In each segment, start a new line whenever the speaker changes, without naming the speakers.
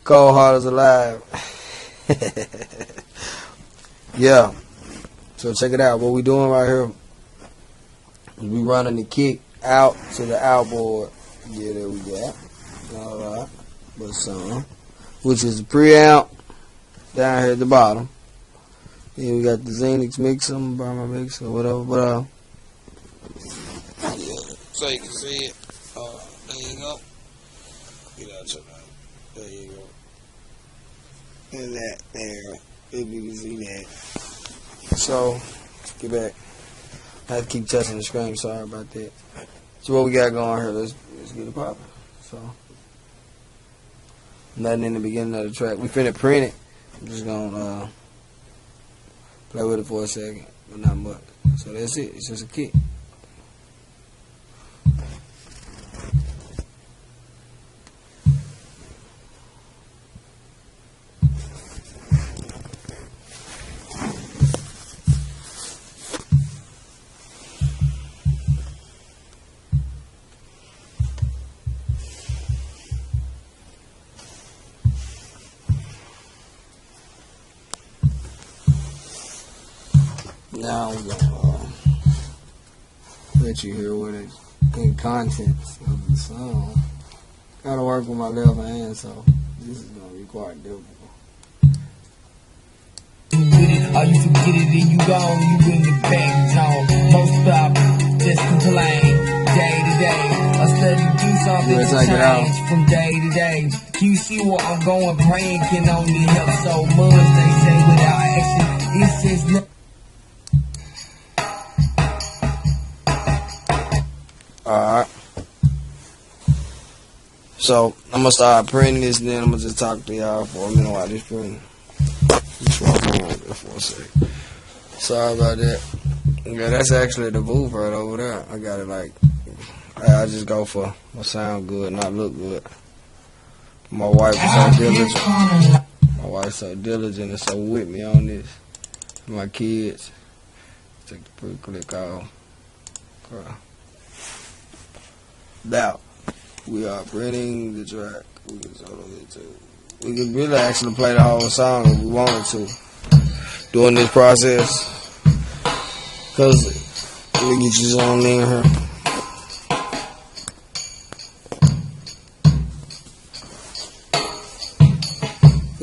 Cold Heart is alive. Yeah. So check it out. What we doing right here is we running the kick out to the outboard. Yeah, there we go. Alright. But some, which is the preamp down here at the bottom. Then we got the Xenyx mixer, by my mixer, whatever. But yeah. So you can see it. There you go. Get out your mouth. There you go. And that there. If you can see that. So, let's get back. I have to keep touching the screen, sorry about that. So what we got going here, let's get it popping. So, nothing in the beginning of the track. We finna print it. I'm just gonna play with it for a second, but not much. So that's it, it's just a kick. Now I'm gonna let you hear what it's in contents of the song. Gotta work with my left hand, so this is gonna be quite difficult.
Or you forget it and you gone, you bring it back, John. Most stop, just complain, day to day. I study do something to change from day to day. You see where I'm going, praying can only help so much. They say without action, it's just nothing.
Alright. So, I'm gonna start printing this, and then I'm gonna just talk to y'all for a minute while this printing. Just for a second. Sorry about that. Yeah, that's actually the booth right over there. I got it like, I just go for what sound good, not look good. My wife is so diligent. My wife's so diligent and so with me on this. My kids. Take the pre-click off. Now, we are printing the track. We can really actually play the whole song if we wanted to during this process. Cause let me get you on in here.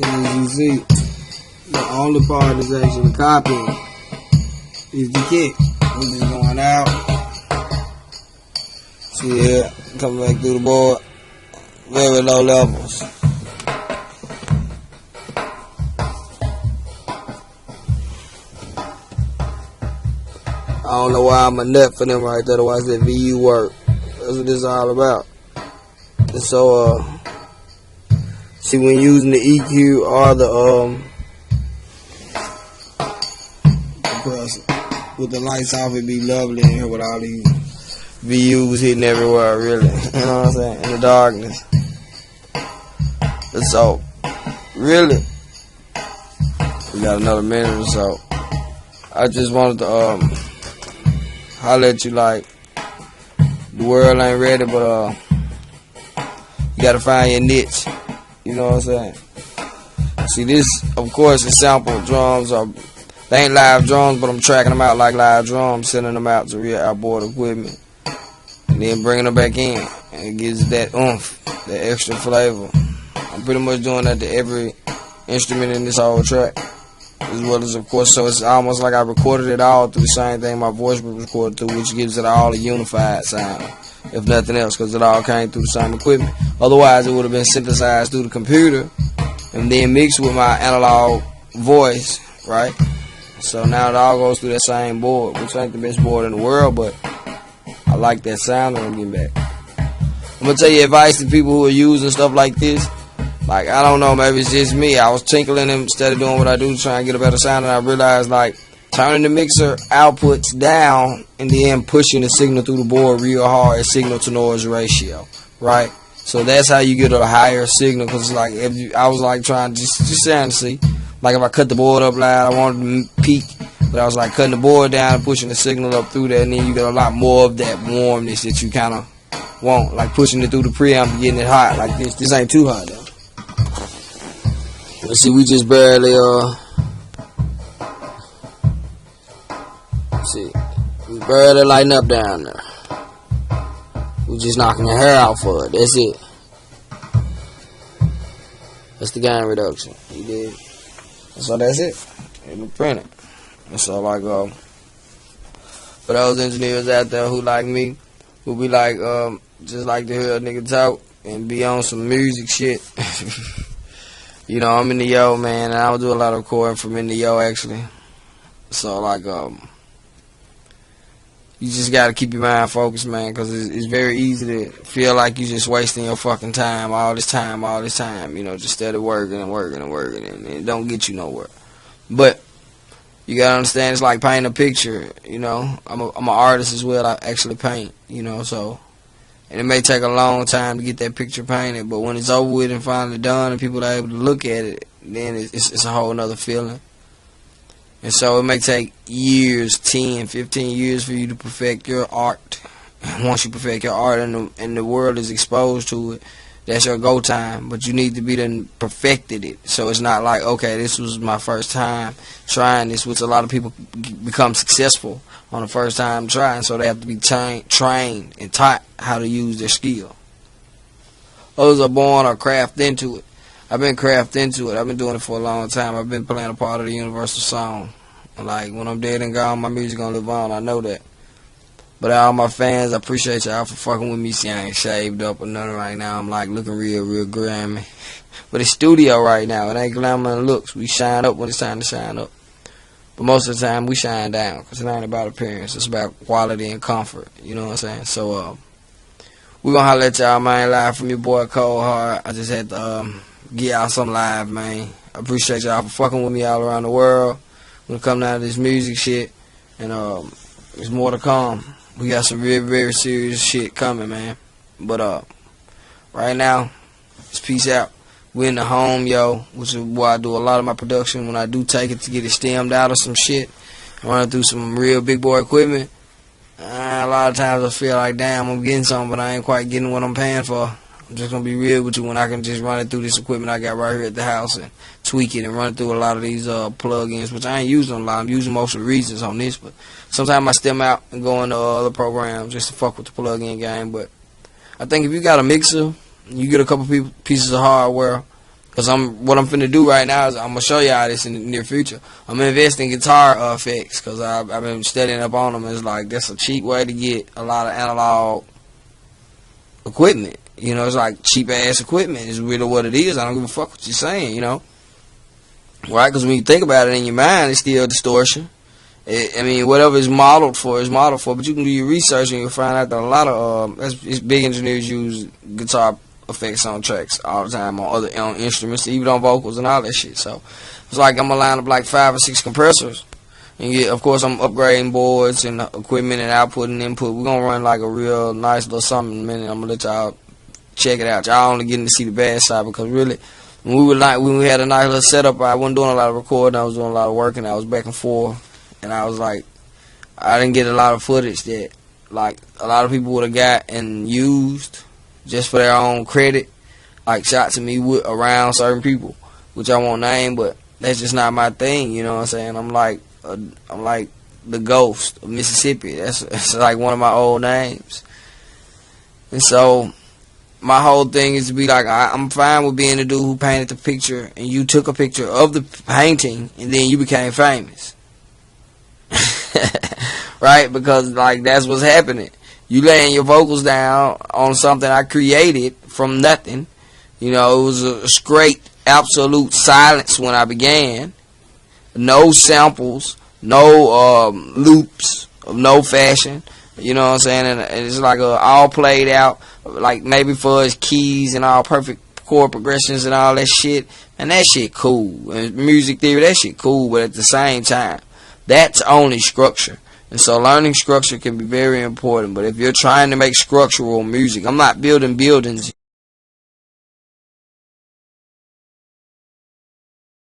As you see, the only part that's actually copying is the kick. We're just going out. See here, coming back through the board. Very low levels. I don't know why I'm a nut for them right there. Otherwise, that VU work. That's what this is all about. And so, see, when using the EQ or the compressor, with the lights off, it'd be lovely in here with all these VUs hitting everywhere, really. You know what I'm saying? In the darkness. And so, really, we got another minute or so. I just wanted to holler at you like the world ain't ready, but you gotta find your niche. You know what I'm saying? See, this, of course, is sample drums. They ain't live drums, but I'm tracking them out like live drums, sending them out to real outboard equipment, and then bringing them back in, and it gives that oomph, that extra flavor. I'm pretty much doing that to every instrument in this whole track, as well as, of course, so it's almost like I recorded it all through the same thing my voice was recorded through, which gives it all a unified sound, if nothing else, because it all came through the same equipment. Otherwise, it would have been synthesized through the computer and then mixed with my analog voice, right? So now it all goes through that same board, which ain't the best board in the world, but I like that sound when I'm getting back. I'm going to tell you advice to people who are using stuff like this. Like, I don't know, maybe it's just me. I was tinkling instead of doing what I do to try and get a better sound, and I realized, like, turning the mixer outputs down and then pushing the signal through the board real hard is signal to noise ratio, right? So that's how you get a higher signal, because, like, I was, like, trying to just sound to see. Like, if I cut the board up loud, I wanted to peak, but I was, like, cutting the board down and pushing the signal up through there, and then you get a lot more of that warmness that you kind of want, like pushing it through the preamp and getting it hot like this. This ain't too hot, though. See, we just barely see, we barely lighting up down there. We just knocking the hair out for it. That's it. That's the gain reduction. You did. So that's it. In the printer. And so like for those engineers out there who like me, who be like just like to hear a nigga talk and be on some music shit. You know, I'm in the yo, man, and I do a lot of recording from in the yo actually. So like you just gotta keep your mind focused, man, because it's very easy to feel like you just wasting your fucking time, all this time, you know, just steady working and it don't get you nowhere. But you gotta understand, it's like painting a picture, you know. I'm an artist as well. I actually paint, you know, so, and it may take a long time to get that picture painted, but when it's over with and finally done and people are able to look at it, then it's a whole nother feeling. And so it may take years, 10, 15 years for you to perfect your art. And once you perfect your art and the world is exposed to it, that's your go time. But you need to be done perfected it. So it's not like, okay, this was my first time trying this, which a lot of people become successful on the first time trying. So they have to be trained and taught how to use their skill. Others are born or craft into it. I've been crafted into it. I've been doing it for a long time. I've been playing a part of the universal song. Like, when I'm dead and gone, my music gonna live on. I know that. But all my fans, I appreciate y'all for fucking with me. See, I ain't shaved up or nothing right now. I'm like looking real grimy. But it's studio right now. It ain't glamour and looks. We shine up when it's time to shine up. But most of the time, we shine down. Because it ain't about appearance. It's about quality and comfort. You know what I'm saying? So, we gonna holler at y'all, man. Live from your boy, Cold Hard. I just had to, get y'all some live, man. I appreciate y'all for fucking with me all around the world when it comes down to this music shit. And there's more to come. We got some very serious shit coming, man. But right now, it's peace out. We in the home, yo, which is why I do a lot of my production. When I do take it to get it stemmed out of some shit, running through some real big boy equipment, a lot of times I feel like, damn, I'm getting something, but I ain't quite getting what I'm paying for. I'm just going to be real with you when I can just run it through this equipment I got right here at the house and tweak it and run it through a lot of these plugins, which I ain't using a lot. I'm using most of the reasons on this, but sometimes I stem out and go into other programs just to fuck with the plugin game. But I think if you got a mixer, you get a couple pieces of hardware, because what I'm finna do right now is I'm going to show y'all this in the near future. I'm investing in guitar effects because I've been studying up on them. It's like that's a cheap way to get a lot of analog equipment. You know, it's like cheap-ass equipment is really what it is. I don't give a fuck what you're saying, you know. Right? Because when you think about it in your mind, it's still distortion. I mean, whatever it's modeled for is modeled for. But you can do your research and you'll find out that a lot of big engineers use guitar effects on tracks all the time on instruments, even on vocals and all that shit. So it's like I'm going to line up like 5 or 6 compressors. And yeah, of course, I'm upgrading boards and equipment and output and input. We're going to run like a real nice little something in a minute. I'm going to let y'all check it out. Y'all only getting to see the bad side, because really, when we had a nice little setup, I wasn't doing a lot of recording. I was doing a lot of working. I was back and forth, and I was like, I didn't get a lot of footage that like a lot of people would have got and used just for their own credit, like shots of me around certain people, which I won't name, but that's just not my thing. You know what I'm saying? I'm like the ghost of Mississippi. That's like one of my old names, and so my whole thing is to be like, I'm fine with being the dude who painted the picture and you took a picture of the painting and then you became famous. Right? Because, like, that's what's happening. You laying your vocals down on something I created from nothing. You know, it was a straight, absolute silence when I began. No samples, no loops of no fashion. You know what I'm saying? And it's like all played out, like maybe for his keys and all perfect chord progressions and all that shit. And that shit cool. And music theory, that shit cool. But at the same time, that's only structure. And so learning structure can be very important. But if you're trying to make structural music, I'm not building buildings.